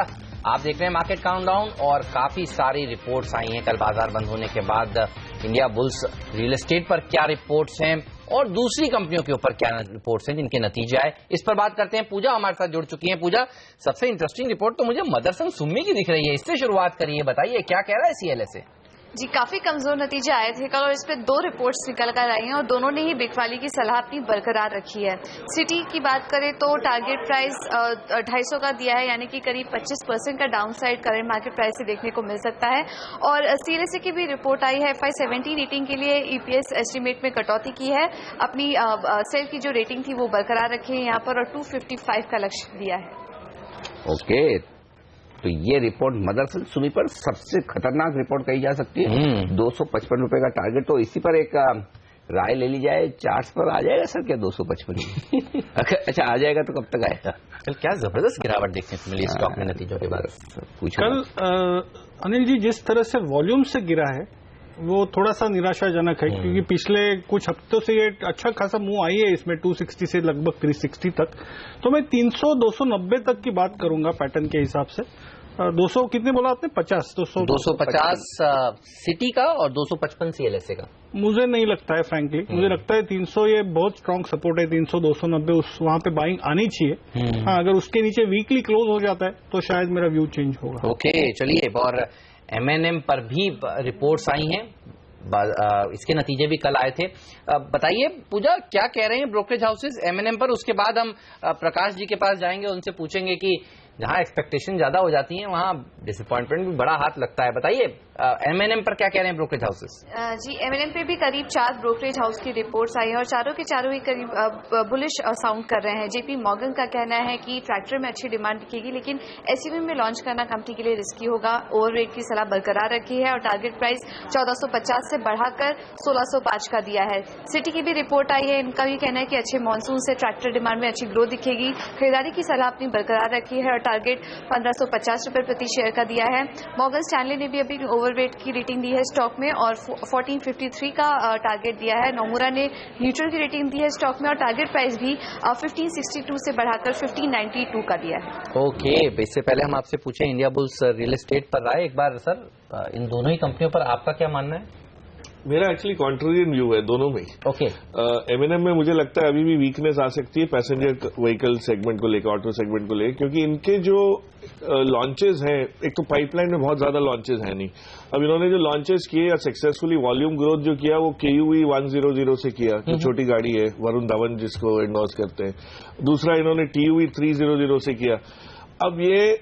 आप देख रहे हैं मार्केट काउंटडाउन, और काफी सारी रिपोर्ट्स आई हैं कल बाजार बंद होने के बाद। इंडिया बुल्स रियल एस्टेट पर क्या रिपोर्ट्स हैं और दूसरी कंपनियों के ऊपर क्या रिपोर्ट्स हैं जिनके नतीजे आए, इस पर बात करते हैं। पूजा हमारे साथ जुड़ चुकी हैं। पूजा, सबसे इंटरेस्टिंग रिपोर्ट तो मुझे मदरसन सुम्मी की दिख रही है, इससे शुरुआत करिए, बताइए क्या कह रहा है सीएलएसए। जी, काफी कमजोर नतीजे आए थे कल और इस पे 2 रिपोर्ट्स निकल कर आई हैं और दोनों ने ही बिकवाली की सलाह अपनी बरकरार रखी है। सिटी की बात करें तो टारगेट प्राइस 250 का दिया है, यानी कि करीब 25% का डाउनसाइड करंट मार्केट प्राइस से देखने को मिल सकता है। और सीएलएसए की भी रिपोर्ट आई है, FY17 रेटिंग के लिए ईपीएस एस्टीमेट में कटौती की है, अपनी सेल की जो रेटिंग थी वो बरकरार रखी है यहाँ पर, और 255 का लक्ष्य दिया है। ओके, तो ये रिपोर्ट मदरसन सुमी पर सबसे खतरनाक रिपोर्ट कही जा सकती है। 255 रुपए का टारगेट, तो इसी पर एक राय ले ली जाए। चार्ट्स पर आ जाएगा सर क्या 255? अच्छा, आ जाएगा तो कब तक आएगा? कल क्या जबरदस्त गिरावट देखने को मिली स्टॉक में नतीजों के बाद। कल अनिल जी जिस तरह से वॉल्यूम से गिरा है वो थोड़ा सा निराशाजनक है, क्योंकि पिछले कुछ हफ्तों से ये अच्छा खासा मूव आई है इसमें 260 से लगभग 360 तक। तो मैं 300-290 तक की बात करूंगा पैटर्न के हिसाब से। 200 कितने बोला आपने? 50 250 सिटी का और 255 सीएलएसए का। मुझे नहीं लगता है फ्रैंकली, मुझे लगता है 300 ये बहुत स्ट्रांग सपोर्ट है। 300-290 वहां पे बाइंग आनी चाहिए। हाँ, अगर उसके नीचे वीकली क्लोज हो जाता है तो शायद मेरा व्यू चेंज होगा। ओके, चलिए। और एमएनएम पर भी रिपोर्ट्स आई हैं, इसके नतीजे भी कल आए थे। बताइए पूजा, क्या कह रहे हैं ब्रोकरेज हाउसेस एमएनएम पर? उसके बाद हम प्रकाश जी के पास जाएंगे, उनसे पूछेंगे कि जहां एक्सपेक्टेशन ज्यादा हो जाती है वहां डिसअपॉइंटमेंट भी बड़ा हाथ लगता है। बताइए एमएनएम पर क्या कह रहे हैं ब्रोकरेज हाउसेस? जी, एमएनएम पे भी करीब 4 ब्रोकरेज हाउस की रिपोर्ट्स आई हैं और चारों के चारों ही करीब बुलिश साउंड कर रहे हैं। जेपी मॉर्गन का कहना है कि ट्रैक्टर में अच्छी डिमांड दिखेगी, लेकिन एसयूवी में लॉन्च करना कंपनी के लिए रिस्की होगा। ओवर रेट की सलाह बरकरार रखी है और टारगेट प्राइस 1450 से बढ़ाकर 1605 का दिया है। सिटी की भी रिपोर्ट आई है, इनका भी कहना है कि अच्छे मानसून से ट्रैक्टर डिमांड में अच्छी ग्रोथ दिखेगी। खरीदारी की सलाह अपनी बरकरार रखी है और टारगेट 1550 रुपये प्रति शेयर का दिया है। मॉर्गन स्टैनली ने भी अभी ओवरवेट की रेटिंग दी है स्टॉक में और 1453 का टारगेट दिया है। नोमुरा ने न्यूट्रल की रेटिंग दी है स्टॉक में और टारगेट प्राइस भी 1562 से बढ़ाकर 1592 का दिया है। ओके, इससे पहले हम आपसे पूछे इंडिया बुल्स रियल एस्टेट पर राय, एक बार सर इन दोनों ही कंपनियों पर आपका क्या मानना है? मेरा एक्चुअली कॉन्ट्रेरियन व्यू है दोनों में ही। ओके, M&M में मुझे लगता है अभी भी वीकनेस आ सकती है पैसेंजर व्हीकल सेगमेंट को लेकर, ऑटो सेगमेंट को लेकर, क्योंकि इनके जो लॉन्चेस हैं, एक तो पाइपलाइन में बहुत ज्यादा लॉन्चेस है नहीं। अब इन्होंने जो लॉन्चेस किए या सक्सेसफुली वॉल्यूम ग्रोथ जो किया वो KUV 100 से किया, जो छोटी गाड़ी है, वरुण धवन जिसको एंडोर्स करते हैं। दूसरा इन्होंने TUV 300 से किया। अब ये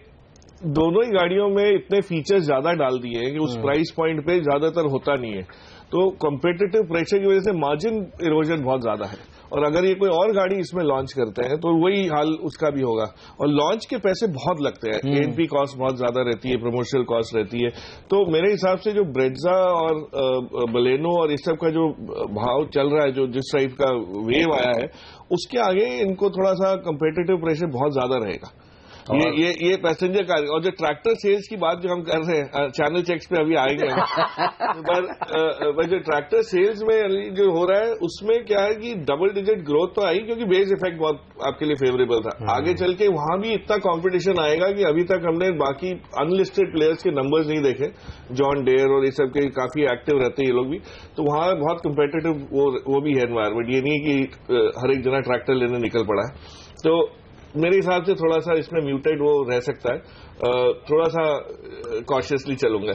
दोनों ही गाड़ियों में इतने फीचर्स ज्यादा डाल दिए हैं कि उस प्राइस पॉइंट पे ज्यादातर होता नहीं है, तो कॉम्पिटिटिव प्रेशर की वजह से मार्जिन इरोजन बहुत ज्यादा है। और अगर ये कोई और गाड़ी इसमें लॉन्च करते हैं तो वही हाल उसका भी होगा। और लॉन्च के पैसे बहुत लगते हैं, A&P कॉस्ट बहुत ज्यादा रहती है, प्रमोशनल कॉस्ट रहती है। तो मेरे हिसाब से जो ब्रेजा और बलेनो और इस सब का जो भाव चल रहा है, जो जिस टाइप का वेव आया है, उसके आगे इनको थोड़ा सा कॉम्पिटिटिव प्रेशर बहुत ज्यादा रहेगा। ये पैसेंजर कार और जो ट्रैक्टर सेल्स की बात जो हम कर रहे हैं, चैनल चेक्स पे अभी आएंगे पर जो ट्रैक्टर सेल्स में जो हो रहा है उसमें क्या है कि डबल डिजिट ग्रोथ तो आई, क्योंकि बेस इफेक्ट बहुत आपके लिए फेवरेबल था। आगे चल के वहां भी इतना कंपटीशन आएगा कि अभी तक हमने बाकी अनलिस्टेड प्लेयर्स के नंबर्स नहीं देखे। जॉन डेयर और ये सब के काफी एक्टिव रहते हैं ये लोग भी, तो वहां बहुत कंपेटिटिव वो भी है एनवायरमेंट। ये नहीं है कि हर एक जना ट्रैक्टर लेने निकल पड़ा है। तो मेरे हिसाब से थोड़ा सा इसमें म्यूटेड वो रह सकता है, थोड़ा सा कॉशियसली चलूंगा।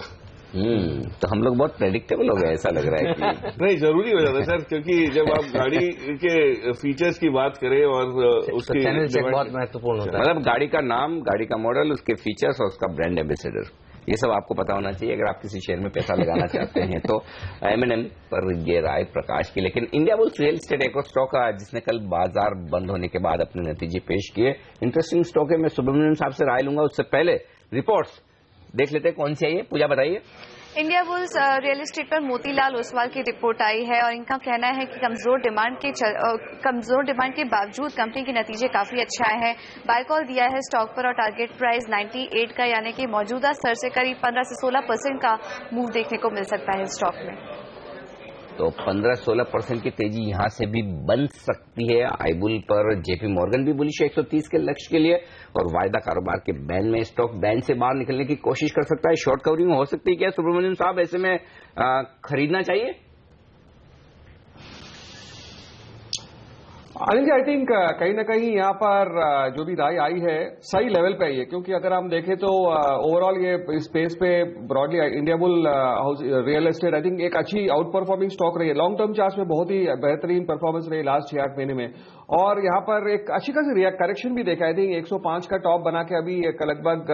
तो हम लोग बहुत प्रेडिक्टेबल हो गए, ऐसा लग रहा है कि नहीं, जरूरी हो जाता है सर, क्योंकि जब आप गाड़ी के फीचर्स की बात करें और उसकी चैनल चेक बहुत महत्वपूर्ण होता है। मतलब गाड़ी का नाम, गाड़ी का मॉडल, उसके फीचर्स और उसका ब्रांड एम्बेसडर, ये सब आपको पता होना चाहिए अगर आप किसी शेयर में पैसा लगाना चाहते हैं। तो M&M पर ये राय प्रकाश की। लेकिन इंडिया बुल्स रियल एस्टेट एक और स्टॉक जिसने कल बाजार बंद होने के बाद अपने नतीजे पेश किए, इंटरेस्टिंग स्टॉक है। मैं सुब्रमण्यम साहब से राय लूंगा, उससे पहले रिपोर्ट्स देख लेते हैं कौन सी आई है। पूजा बताइए। इंडिया बुल्स रियल एस्टेट पर मोतीलाल ओसवाल की रिपोर्ट आई है और इनका कहना है कि कमजोर डिमांड के बावजूद कंपनी के नतीजे काफी अच्छा आए हैं। बाय कॉल दिया है स्टॉक पर और टारगेट प्राइस 98 का, यानी कि मौजूदा स्तर से करीब 15 से 16% का मूव देखने को मिल सकता है स्टॉक में। तो 15-16% की तेजी यहां से भी बन सकती है। आईबुल पर JP मॉर्गन भी बुलिश है 130 के लक्ष्य के लिए, और वायदा कारोबार के बैन में स्टॉक बैन से बाहर निकलने की कोशिश कर सकता है। शॉर्ट कवरिंग हो सकती है क्या सुब्रमण्यम साहब? ऐसे में खरीदना चाहिए? अनिल जी, आई थिंक कहीं ना कहीं यहाँ पर जो भी राय आई है सही लेवल पे आई है, क्योंकि अगर हम देखें तो ओवरऑल ये स्पेस पे broadly India bull real estate I think एक अच्छी आउट परफॉर्मिंग स्टॉक रही है। लॉन्ग टर्म चार्ट में बहुत ही बेहतरीन परफॉर्मेंस रही लास्ट 6-8 महीने में, और यहाँ पर एक अच्छी खासी करेक्शन भी देखा। आई थिंक 105 का टॉप बना के अभी लगभग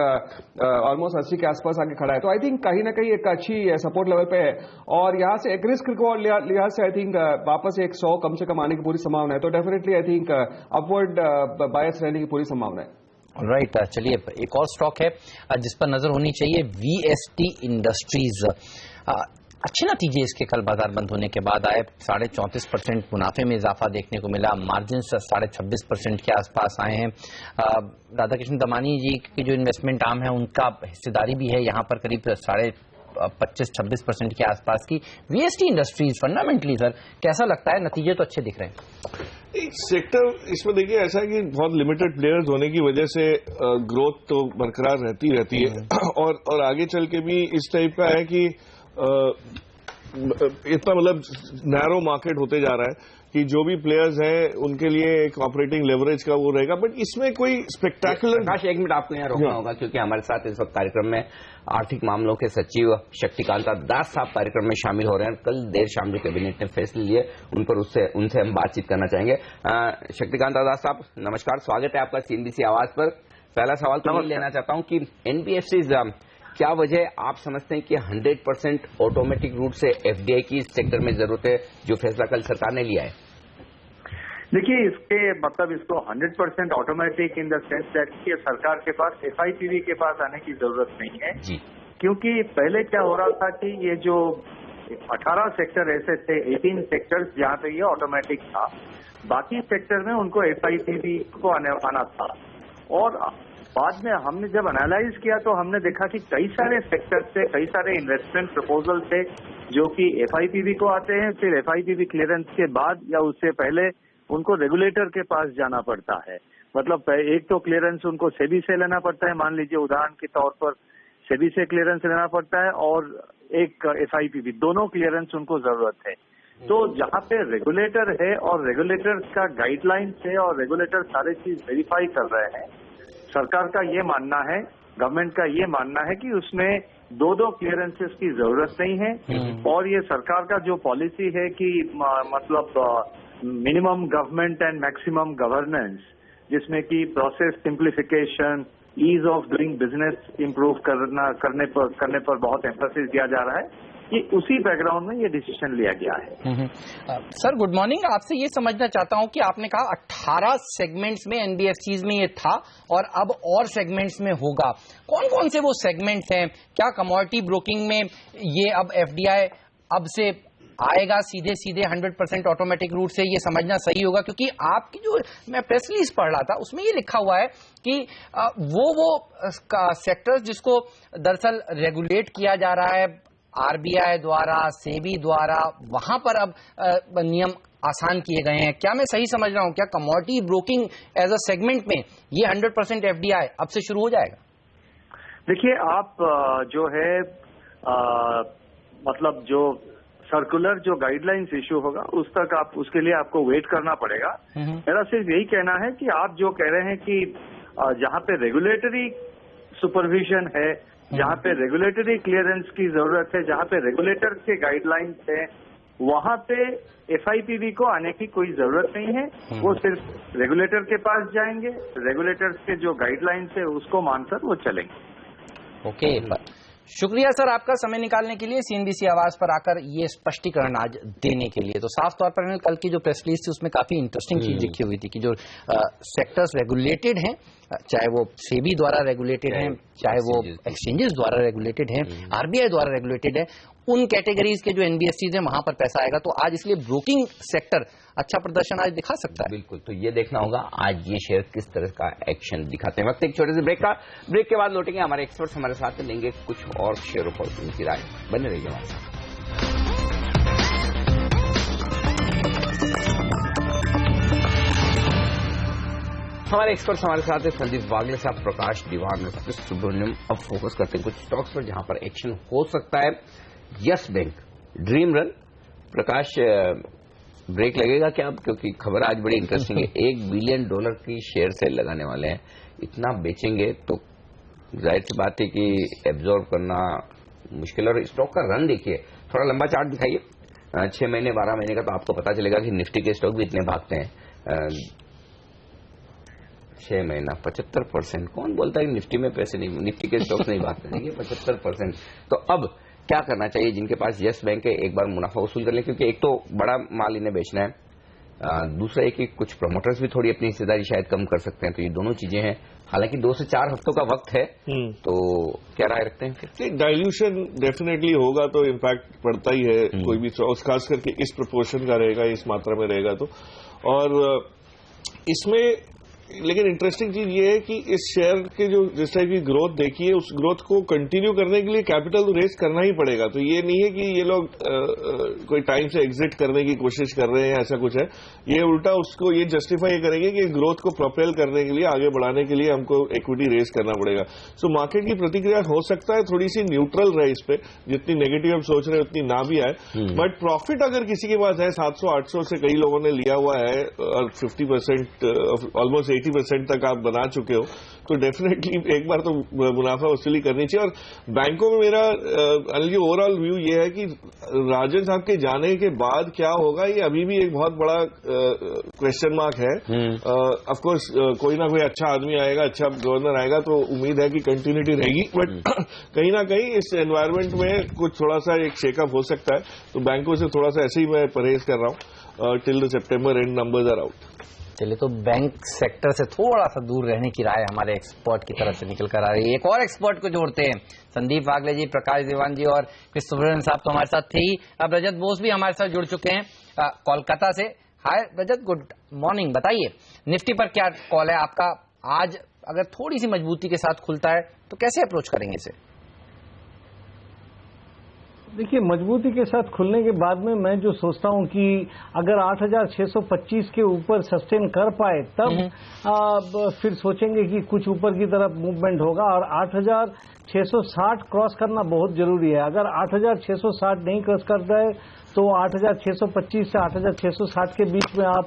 ऑलमोस्ट 80 के आसपास आके खड़ा है। तो आई थिंक कहीं ना कहीं एक अच्छी सपोर्ट लेवल पे है, और यहाँ से एक रिस्क लिहाज से आई थिंक वापस 100 कम से कम आने की पूरी संभावना है। तो डेफिनेटली आई थिंक अपवर्ड बायस रहने की पूरी संभावना है। राइट, चलिए एक और स्टॉक है जिस पर नजर होनी चाहिए, VST इंडस्ट्रीज। अच्छे नतीजे इसके कल बाजार बंद होने के बाद आए। 34.5% मुनाफे में इजाफा देखने को मिला, मार्जिन 26.5% के आसपास आए हैं। राधाकृष्ण दमानी जी की जो इन्वेस्टमेंट आर्म है उनका हिस्सेदारी भी है यहाँ पर करीब 25-26% के आसपास की। VST इंडस्ट्रीज फंडामेंटली सर कैसा लगता है? नतीजे तो अच्छे दिख रहे हैं। एक सेक्टर इसमें देखिए ऐसा है कि बहुत लिमिटेड प्लेयर्स होने की वजह से ग्रोथ तो बरकरार रहती है, और आगे चल के भी इस टाइप का है कि इतना मतलब नैरो मार्केट होते जा रहा है कि जो भी प्लेयर्स हैं उनके लिए एक ऑपरेटिंग लेवरेज का वो रहेगा, बट इसमें कोई स्पेक्टेकुलर। प्रकाश, एक मिनट आपको यहाँ रोकना होगा, क्योंकि हमारे साथ इस वक्त कार्यक्रम में आर्थिक मामलों के सचिव शक्तिकांता दास साहब कार्यक्रम में शामिल हो रहे हैं। कल देर शाम जो कैबिनेट ने फैसले लिए उन पर उनसे हम बातचीत करना चाहेंगे। शक्तिकांता दास साहब नमस्कार, स्वागत है आपका CNBC आवाज पर। पहला सवाल तो मैं लेना चाहता हूँ कि NBFCs क्या वजह आप समझते हैं कि 100% ऑटोमेटिक रूट से FDI की इस सेक्टर में जरूरत है, जो फैसला कल सरकार ने लिया है? देखिए, इसके मतलब इसको 100% automatic in the sense that कि सरकार के पास FIPV के पास आने की जरूरत नहीं है जी, क्योंकि पहले क्या हो रहा था कि ये जो 18 सेक्टर ऐसे थे, 18 सेक्टर्स जहाँ पे ये ऑटोमेटिक था, बाकी सेक्टर में उनको FIPV को आना था। और बाद में हमने जब एनालाइज किया तो हमने देखा कि कई सारे सेक्टर से कई सारे इन्वेस्टमेंट प्रपोजल थे जो कि एफआईपीवी को आते हैं, फिर एफआईपीवी क्लियरेंस के बाद या उससे पहले उनको रेगुलेटर के पास जाना पड़ता है। मतलब एक तो क्लियरेंस उनको सेबी से लेना पड़ता है, मान लीजिए उदाहरण के तौर पर सेबी से क्लियरेंस लेना पड़ता है और एक एफआईपीवी, दोनों क्लियरेंस उनको जरूरत है। तो जहाँ पे रेगुलेटर है और रेगुलेटर का गाइडलाइन है और रेगुलेटर सारे चीज वेरीफाई कर रहे हैं, सरकार का ये मानना है, गवर्नमेंट का ये मानना है कि उसमें दो क्लियरेंसेस की जरूरत नहीं है। और ये सरकार का जो पॉलिसी है कि मतलब minimum government and maximum governance, जिसमें कि process simplification, ease of doing business improve करने पर बहुत एम्फेसिस दिया जा रहा है, ये उसी बैकग्राउंड में ये डिसीजन लिया गया है। सर गुड मॉर्निंग, आपसे ये समझना चाहता हूं कि आपने कहा 18 सेगमेंट्स में एनबीएफसीज में ये था और अब और सेगमेंट्स में होगा। कौन कौन से वो सेगमेंट्स हैं? क्या कमोडिटी ब्रोकिंग में ये अब एफडीआई अब से आएगा सीधे 100% ऑटोमेटिक रूट से? ये समझना सही होगा, क्योंकि आपकी जो मैं प्रेस रिलीज पढ़ रहा था उसमें ये लिखा हुआ है कि वो सेक्टर्स जिसको दरअसल रेगुलेट किया जा रहा है आरबीआई द्वारा, सेबी द्वारा, वहां पर अब नियम आसान किए गए हैं। क्या मैं सही समझ रहा हूं? क्या commodity broking as a segment में ये 100% एफडीआई अब से शुरू हो जाएगा? देखिए, आप जो है मतलब जो सर्कुलर जो गाइडलाइंस इश्यू होगा उसके लिए आपको वेट करना पड़ेगा। मेरा सिर्फ यही कहना है कि आप जो कह रहे हैं कि जहां पे रेगुलेटरी सुपरविजन है, जहां पे रेगुलेटरी क्लियरेंस की जरूरत है, जहां पे रेगुलेटर के गाइडलाइंस है, वहां पे एफआईपीवी को आने की कोई जरूरत नहीं है। वो सिर्फ रेगुलेटर के पास जाएंगे, रेगुलेटर्स के जो गाइडलाइंस है उसको मानकर वो चलेंगे। ओके, शुक्रिया सर आपका समय निकालने के लिए, सीएनबीसी आवाज पर आकर ये स्पष्टीकरण आज देने के लिए। तो साफ तौर पर कल की जो प्रेस रिलीज थी उसमें काफी इंटरेस्टिंग चीज लिखी हुई थी कि जो सेक्टर्स रेगुलेटेड हैं, चाहे वो सेबी द्वारा रेगुलेटेड हैं, चाहे वो एक्सचेंजेस द्वारा रेगुलेटेड हैं, आरबीआई द्वारा रेगुलेटेड है, उन कैटेगरीज के जो एनबीएफसीज हैं वहां पर पैसा आएगा। तो आज इसलिए ब्रोकिंग सेक्टर अच्छा प्रदर्शन आज दिखा सकता है। बिल्कुल, तो ये देखना होगा आज ये शेयर किस तरह का एक्शन दिखाते हैं। वक्त एक छोटे से ब्रेक के बाद लौटेंगे, हमारे एक्सपर्ट्स हमारे साथ लेंगे कुछ और शेयरों पर उनकी राय। बने रहिए हमारे साथ। हमारे एक्सपर्ट्स हमारे साथ है संदीप वागले साहब, प्रकाश दीवान, सुब्रमण्यम। अब फोकस करते हैं कुछ स्टॉक्स पर जहां पर एक्शन हो सकता है। Yes Bank, dream run. Prakash, break लगेगा क्या अब? क्योंकि खबर आज बड़ी इंटरेस्टिंग है। $1 बिलियन की शेयर सेल लगाने वाले हैं। इतना बेचेंगे तो जाहिर सी बात है कि एब्जॉर्ब करना मुश्किल। और स्टॉक का रन देखिए, थोड़ा लंबा चार्ट दिखाइए। 6 महीने 12 महीने का, तो आपको पता चलेगा कि निफ्टी के स्टॉक भी इतने भागते हैं। 6 महीना 75%। कौन बोलता है कि निफ्टी में पैसे नहीं, निफ्टी के स्टॉक्स नहीं भागते? देखिए 75%। तो अब क्या करना चाहिए जिनके पास यस बैंक है? एक बार मुनाफा वसूल कर लें, क्योंकि एक तो बड़ा माल इन्हें बेचना है, दूसरा है कि कुछ प्रमोटर्स भी थोड़ी अपनी हिस्सेदारी शायद कम कर सकते हैं। तो ये दोनों चीजें हैं। हालांकि 2 से 4 हफ्तों का वक्त है, तो क्या राय रखते हैं? डाइल्यूशन डेफिनेटली होगा तो इम्पैक्ट पड़ता ही है। कोई भी खास करके इस प्रोपोर्शन का रहेगा, इस मात्रा में रहेगा तो। और इसमें लेकिन इंटरेस्टिंग चीज ये है कि इस शेयर के जो जिस टाइप की ग्रोथ देखी है, उस ग्रोथ को कंटिन्यू करने के लिए कैपिटल तो रेज करना ही पड़ेगा। तो ये नहीं है कि ये लोग कोई टाइम से एग्जिट करने की कोशिश कर रहे हैं, ऐसा कुछ है। ये उल्टा उसको ये जस्टिफाई करेंगे कि ग्रोथ को प्रोपेल करने के लिए, आगे बढ़ाने के लिए हमको इक्विटी रेज करना पड़ेगा। सो मार्केट की प्रतिक्रिया हो सकता है थोड़ी सी न्यूट्रल रहे इस पे, जितनी नेगेटिव हम सोच रहे हैं उतनी ना भी आए। बट प्रॉफिट अगर किसी के पास है 700-800 से कई लोगों ने लिया हुआ है और 50% ऑलमोस्ट 80% तक आप बना चुके हो, तो डेफिनेटली एक बार तो मुनाफा वसूली करनी चाहिए। और बैंकों में मेरा ओवरऑल व्यू ये है कि राजन साहब के जाने के बाद क्या होगा, ये अभी भी एक बहुत बड़ा क्वेश्चन मार्क है। ऑफ कोर्स कोई ना कोई अच्छा आदमी आएगा, अच्छा गवर्नर आएगा, तो उम्मीद है कि कंटिन्यूटी रहेगी। बट कहीं ना कहीं इस एनवायरमेंट में कुछ थोड़ा सा एक शेकअप हो सकता है। तो बैंकों से थोड़ा सा ऐसे ही मैं परहेज कर रहा हूँ till the September end numbers are out. चलिए, तो बैंक सेक्टर से थोड़ा सा दूर रहने की राय हमारे एक्सपर्ट की तरफ से निकल कर आ रही है। एक और एक्सपर्ट को जोड़ते हैं, संदीप वागले जी, प्रकाश दीवान जी और सुब्रमण्यम साहब तो हमारे साथ थे ही। अब रजत बोस भी हमारे साथ जुड़ चुके हैं कोलकाता से। हाय रजत, गुड मॉर्निंग। बताइए निफ्टी पर क्या कॉल है आपका? आज अगर थोड़ी सी मजबूती के साथ खुलता है तो कैसे अप्रोच करेंगे इसे? देखिए, मजबूती के साथ खुलने के बाद में मैं जो सोचता हूं कि अगर 8,625 के ऊपर सस्टेन कर पाए तब फिर सोचेंगे कि कुछ ऊपर की तरफ मूवमेंट होगा, और 8,660 क्रॉस करना बहुत जरूरी है। अगर 8,660 नहीं क्रॉस करता है तो 8,625 से 8,660 के बीच में आप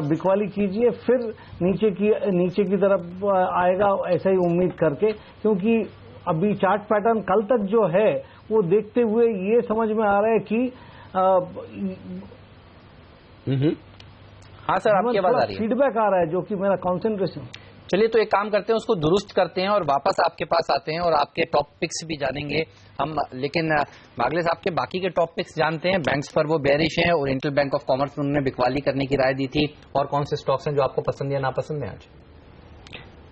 बिकवाली कीजिए, फिर नीचे की तरफ आएगा ऐसा ही उम्मीद करके, क्योंकि अभी चार्ट पैटर्न कल तक जो है वो देखते हुए ये समझ में आ रहा है कि हाँ सर, आपकी आवाज आ रही है, फीडबैक आ रहा है, जो कि मेरा कॉन्सेंट्रेशन। चलिए तो एक काम करते हैं, उसको दुरुस्त करते हैं और वापस आपके पास आते हैं और आपके टॉप पिक्स भी जानेंगे हम। लेकिन वागले साहब के बाकी के टॉप पिक्स जानते हैं। बैंक्स पर वो बेरिश हैं, ओरिएंटल बैंक ऑफ कॉमर्स में उन्होंने बिकवाली करने की राय दी थी। और कौन से स्टॉक्स हैं जो आपको पसंद या नापसंद है आज?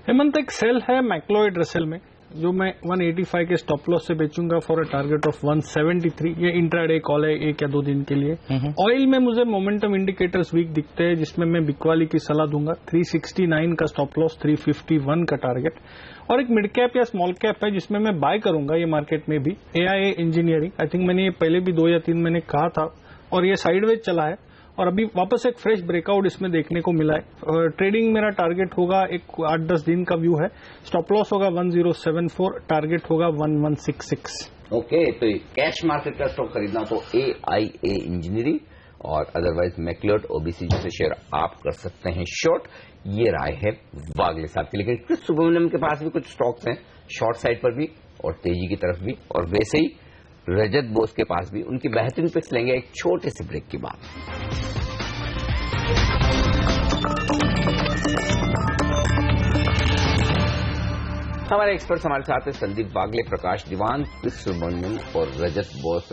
हेमंत, एक सेल है मैक्लोइड रसेल में, जो मैं 185 के स्टॉप लॉस से बेचूंगा फॉर अ टारगेट ऑफ 173। ये इंट्राडे कॉल है, 1 या 2 दिन के लिए। ऑयल में मुझे मोमेंटम इंडिकेटर्स वीक दिखते हैं, जिसमें मैं बिकवाली की सलाह दूंगा। 369 का स्टॉप लॉस, 351 का टारगेट। और एक मिड कैप या स्मॉल कैप है जिसमें मैं बाय करूंगा ये मार्केट में भी, AIA इंजीनियरिंग। आई थिंक मैंने ये पहले भी 2 या 3 महीने कहा था और ये साइडवेज चला है और अभी वापस एक फ्रेश ब्रेकआउट इसमें देखने को मिला है। ट्रेडिंग मेरा टारगेट होगा, एक 8-10 दिन का व्यू है। स्टॉप लॉस होगा 1074, टारगेट होगा 1166। ओके, तो कैश मार्केट का स्टॉक खरीदना तो AIA इंजीनियरिंग और अदरवाइज मैक्लोइड OBC जैसे शेयर आप कर सकते हैं शॉर्ट। ये राय है वागले साहब की। लेकिन क्रिस सुब्रमण्यम के पास भी कुछ स्टॉक्स हैं शॉर्ट साइड पर भी और तेजी की तरफ भी, और वैसे ही रजत बोस के पास भी। उनकी बेहतरीन पिक्स लेंगे एक छोटे से ब्रेक के बाद। हमारे एक्सपर्ट्स हमारे साथ हैं संदीप वागले, प्रकाश दीवान, क्रिस सुब्रमण्यम और रजत बोस।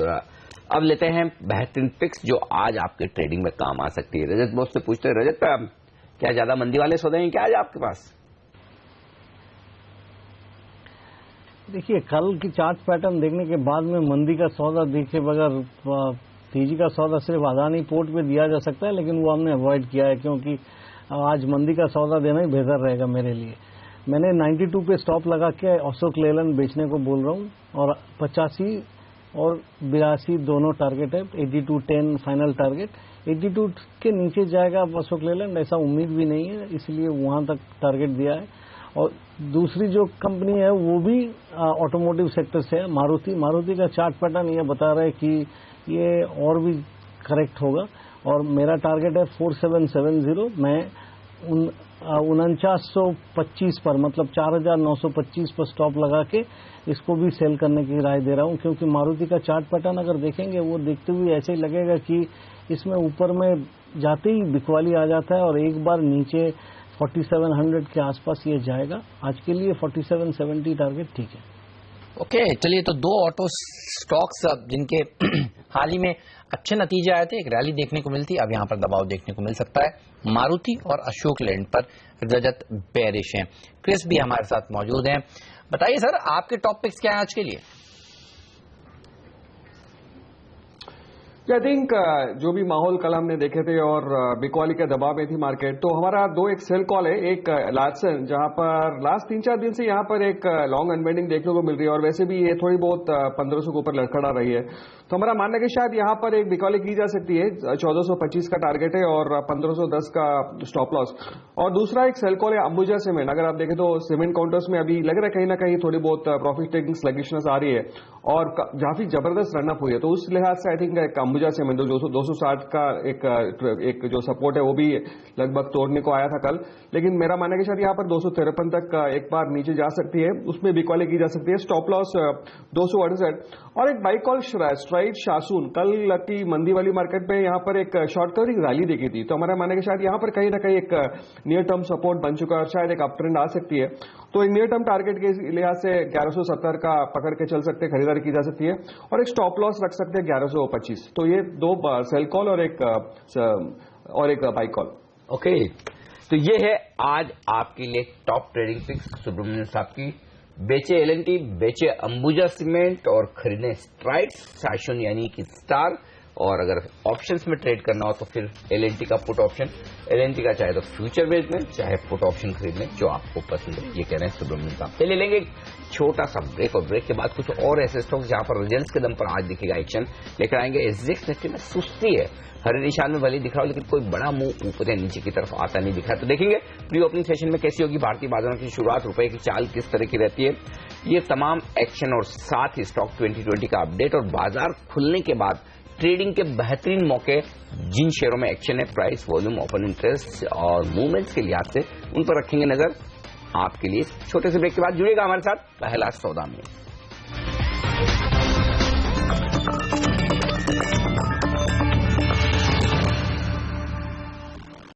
अब लेते हैं बेहतरीन पिक्स जो आज आपके ट्रेडिंग में काम आ सकती है। रजत बोस से पूछते हैं, रजत क्या ज्यादा मंदी वाले सौदे हैं क्या आज आपके पास? देखिए, कल की चार्ट पैटर्न देखने के बाद में मंदी का सौदा देखे बगैर तेजी का सौदा सिर्फ अदानी पोर्ट पे दिया जा सकता है, लेकिन वो हमने अवॉइड किया है क्योंकि आज मंदी का सौदा देना ही बेहतर रहेगा मेरे लिए। मैंने 92 पे स्टॉप लगा के अशोक लेलैंड बेचने को बोल रहा हूँ, और 85 और 82 दोनों टारगेट है। 82.10 फाइनल टारगेट। 82 के नीचे जाएगा अशोक लेलैंड, ऐसा उम्मीद भी नहीं है, इसलिए वहां तक टारगेट दिया है। और दूसरी जो कंपनी है वो भी ऑटोमोटिव सेक्टर से है, मारुति का चार्ट पैटर्न ये बता रहा है कि ये और भी करेक्ट होगा, और मेरा टारगेट है 4770। मैं 4925 पर, मतलब 4925 पर स्टॉप लगा के इसको भी सेल करने की राय दे रहा हूं, क्योंकि मारुति का चार्ट पैटर्न अगर देखेंगे वो देखते हुए ऐसे ही लगेगा कि इसमें ऊपर में जाते ही बिकवाली आ जाता है और एक बार नीचे 4700 के आसपास ये जाएगा। आज के लिए 4770 टारगेट ठीक है। ओके, चलिए तो 2 ऑटो स्टॉक्स जिनके हाल ही में अच्छे नतीजे आए थे, एक रैली देखने को मिलती, अब यहाँ पर दबाव देखने को मिल सकता है। मारुति और अशोक लेलैंड पर रजत बेरिश हैं। क्रिस भी हमारे साथ मौजूद हैं। बताइए सर, आपके टॉप पिक्स क्या है आज के लिए? आई थिंक जो भी माहौल कल हमने देखे थे और बिकवाली के दबाव में थी मार्केट, तो हमारा 2 एक सेल कॉल है। एक लार्सन, जहां पर लास्ट 3-4 दिन से यहां पर एक लॉन्ग अनवेंडिंग देखने को मिल रही है, और वैसे भी ये थोड़ी बहुत 1500 के ऊपर लड़खड़ा रही है। तो हमारा मानना है कि शायद यहां पर एक बिकवाली की जा सकती है। 1425 का टारगेट है और 1510 का स्टॉप लॉस। और दूसरा एक सेल कॉल है अंबुजा सीमेंट। अगर आप देखें तो सीमेंट काउंटर्स में अभी लग रहा है कहीं ना कहीं थोड़ी बहुत प्रॉफिट टेकिंग स्लगिशनेस आ रही है और काफी जबरदस्त रनअप हुई है। तो उस लिहाज से आई थिंक अंबुजा सीमेंट 260 का एक जो सपोर्ट है वो भी लगभग तोड़ने को आया था कल, लेकिन मेरा मानना है कि शायद यहाँ पर 253 तक एक बार नीचे जा सकती है, उसमें बिकवाली की जा सकती है। Stop loss 268। और एक बाई कॉल स्ट्राइड शासून, कल की मंदी वाली मार्केट में यहाँ पर एक शॉर्ट कवरिंग रैली देखी थी, तो हमारा मानना है कि शायद यहाँ पर कहीं ना कहीं एक नियर टर्म सपोर्ट बन चुका है और शायद एक अप ट्रेंड आ सकती है। तो एक नियर टर्म टारगेट के लिहाज से 1170 का पकड़ के चल सकते हैं, खरीदारी की जा सकती है, और एक स्टॉप लॉस रख सकते हैं 1125। तो ये 2 सेल कॉल और एक बाई कॉल। ओके, तो ये है आज आपके लिए टॉप ट्रेडिंग पिक्स सुब्रमण्यम साहब की। बेचे L&T, बेचे अंबुजा सीमेंट और खरीदे स्ट्राइड शासन यानी कि स्टार। और अगर ऑप्शंस में ट्रेड करना हो तो फिर एलएनटी का पुट ऑप्शन, एलएनटी का चाहे तो फ्यूचर बेस्ड में, चाहे पुट ऑप्शन खरीद लें, जो आपको पसंद है। ये कह रहे हैं सुब्रमण्यम साहब। चलिए लेंगे एक छोटा सा ब्रेक, और ब्रेक के बाद कुछ और ऐसे स्टॉक्स जहां पर रिजल्ट्स के दम पर आज दिखेगा एक्शन लेकर आएंगे। एसजीएक्स निफ्टी में सुस्ती है, हरे निशान में भले दिख रहा हो, लेकिन कोई बड़ा मूव ऊपर या नीचे की तरफ आता नहीं दिख रहा। तो देखेंगे प्री ओपनिंग सेशन में कैसी होगी भारतीय बाजारों की शुरुआत, रुपए की चाल किस तरह की रहती है, ये तमाम एक्शन और साथ ही स्टॉक 2020 का अपडेट और बाजार खुलने के बाद ट्रेडिंग के बेहतरीन मौके जिन शेयरों में एक्शन है, प्राइस, वॉल्यूम, ओपन इंटरेस्ट और मूवमेंट्स के लिहाज से उन पर रखेंगे नजर। आपके लिए छोटे से ब्रेक के बाद जुड़ेगा हमारे साथ पहला सौदा में।